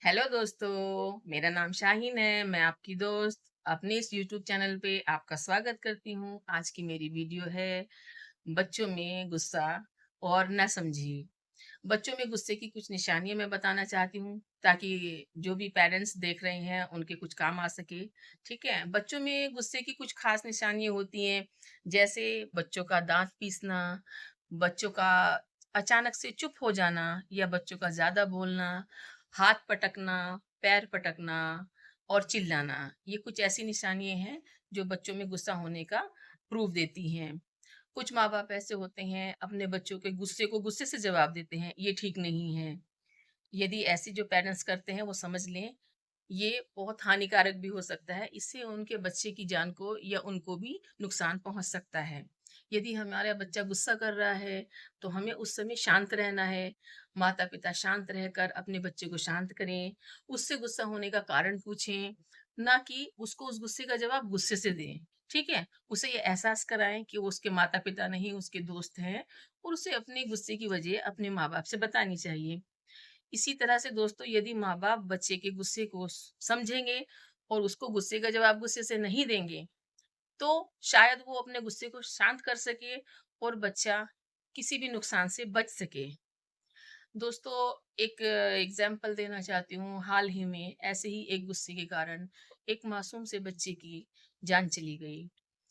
Hello दोस्तों, मेरा नाम शाहीन है। मैं आपकी दोस्त अपने इस यूट्यूब चैनल पे आपका स्वागत करती हूँ। आज की मेरी वीडियो है बच्चों में गुस्सा और नासमझी। बच्चों में गुस्से की कुछ निशानियाँ मैं बताना चाहती हूँ ताकि जो भी पेरेंट्स देख रहे हैं उनके कुछ काम आ सके। ठीक है? बच्चों में गुस्से की कुछ खास निशानियाँ होती हैं, जैसे बच्चों का दाँत पीसना, बच्चों का अचानक से चुप हो जाना या बच्चों का ज़्यादा बोलना, हाथ पटकना, पैर पटकना और चिल्लाना। ये कुछ ऐसी निशानियाँ हैं जो बच्चों में गुस्सा होने का प्रूफ देती हैं। कुछ माँ-बाप ऐसे होते हैं अपने बच्चों के गुस्से को गुस्से से जवाब देते हैं, ये ठीक नहीं है। यदि ऐसे जो पेरेंट्स करते हैं वो समझ लें, ये बहुत हानिकारक भी हो सकता है। इससे उनके बच्चे की जान को या उनको भी नुकसान पहुँच सकता है। यदि हमारा बच्चा गुस्सा कर रहा है, तो हमें उस समय शांत रहना है। माता-पिता शांत रहकर अपने बच्चे को शांत करें, उससे गुस्सा होने का कारण पूछें, ना कि उसको उस गुस्से का जवाब गुस्से से दें। ठीक है? उसे ये एहसास कराएँ कि वो उसके माता-पिता नहीं, उसके दोस्त हैं और उसे अपने गुस्से की वजह अपने माँ-बाप से बतानी चाहिए। इसी तरह से दोस्तों यदि माँ-बाप बच्चे के गुस्से को समझेंगे और उसको गुस्से का जवाब गुस्से से नहीं देंगे, तो शायद वो अपने गुस्से को शांत कर सके और बच्चा किसी भी नुकसान से बच सके। दोस्तों एक एग्ज़ाम्पल देना चाहती हूँ, हाल ही में ऐसे ही एक गुस्से के कारण एक मासूम से बच्चे की जान चली गई,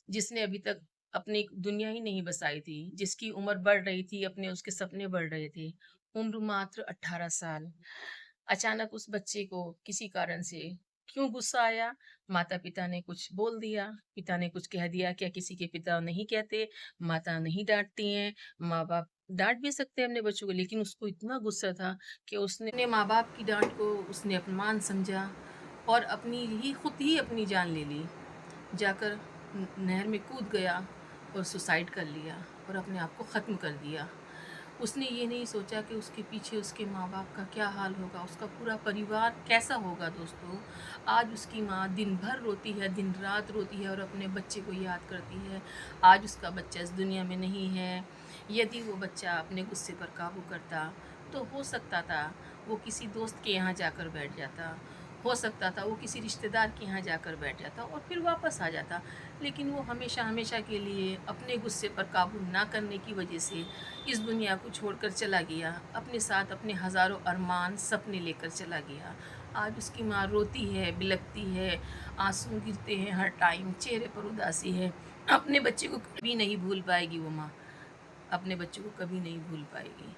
जिसने अभी तक अपनी दुनिया ही नहीं बसाई थी, जिसकी उम्र बढ़ रही थी, अपने उसके सपने बढ़ रहे थे। उम्र मात्र 18 साल। अचानक उस बच्चे को किसी कारण से क्यों गुस्सा आया? माता-पिता ने कुछ बोल दिया, पिता ने कुछ कह दिया, क्या किसी के पिता नहीं कहते, माता नहीं डाँटती हैं, माँ-बाप डाँट भी सकते हैं अपने बच्चों को, लेकिन उसको इतना गुस्सा था कि उसने अपने माँ-बाप की डाँट को उसने अपमान समझा और खुद ही अपनी जान ले ली। जाकर नहर में कूद गया और सुसाइड कर लिया और अपने आप को ख़त्म कर दिया। उसने ये नहीं सोचा कि उसके पीछे उसके माँ-बाप का क्या हाल होगा, उसका पूरा परिवार कैसा होगा दोस्तों। आज उसकी माँ दिन भर रोती है, दिन-रात रोती है और अपने बच्चे को याद करती है। आज उसका बच्चा इस दुनिया में नहीं है। यदि वो बच्चा अपने गुस्से पर काबू करता, तो हो सकता था वो किसी दोस्त के यहाँ जाकर बैठ जाता। हो सकता था वो किसी रिश्तेदार के यहाँ जाकर बैठ जाता और फिर वापस आ जाता। लेकिन वो हमेशा-हमेशा के लिए अपने गुस्से पर काबू ना करने की वजह से इस दुनिया को छोड़कर चला गया। अपने साथ अपने हज़ारों अरमान, सपने लेकर चला गया। आज उसकी माँ रोती है, बिलखती है, आँसू गिरते हैं हर टाइम, चेहरे पर उदासी है। अपने बच्चे को कभी नहीं भूल पाएगी वो माँ, अपने बच्चे को कभी नहीं भूल पाएगी।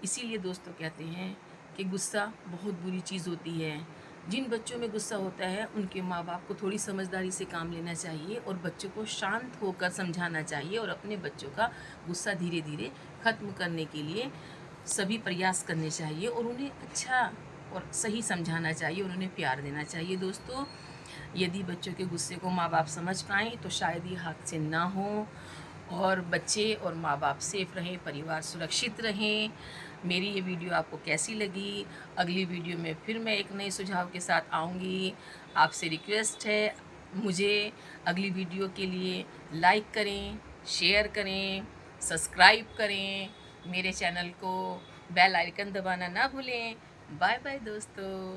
इसीलिए दोस्तों कहते हैं कि गुस्सा बहुत बुरी चीज़ होती है। जिन बच्चों में गुस्सा होता है, उनके माँ-बाप को थोड़ी समझदारी से काम लेना चाहिए और बच्चों को शांत होकर समझाना चाहिए और अपने बच्चों का गुस्सा धीरे-धीरे ख़त्म करने के लिए सभी प्रयास करने चाहिए और उन्हें अच्छा और सही समझाना चाहिए और उन्हें प्यार देना चाहिए दोस्तों। यदि बच्चों के गुस्से को माँ-बाप समझ पाएँ, तो शायद ये हादसे ना हों और बच्चे और माँ-बाप सेफ रहें, परिवार सुरक्षित रहें। मेरी ये वीडियो आपको कैसी लगी? अगली वीडियो में फिर मैं एक नए सुझाव के साथ आऊँगी। आपसे रिक्वेस्ट है मुझे अगली वीडियो के लिए लाइक करें, शेयर करें, सब्सक्राइब करें, मेरे चैनल को बेल आइकन दबाना ना भूलें। बाय बाय दोस्तों।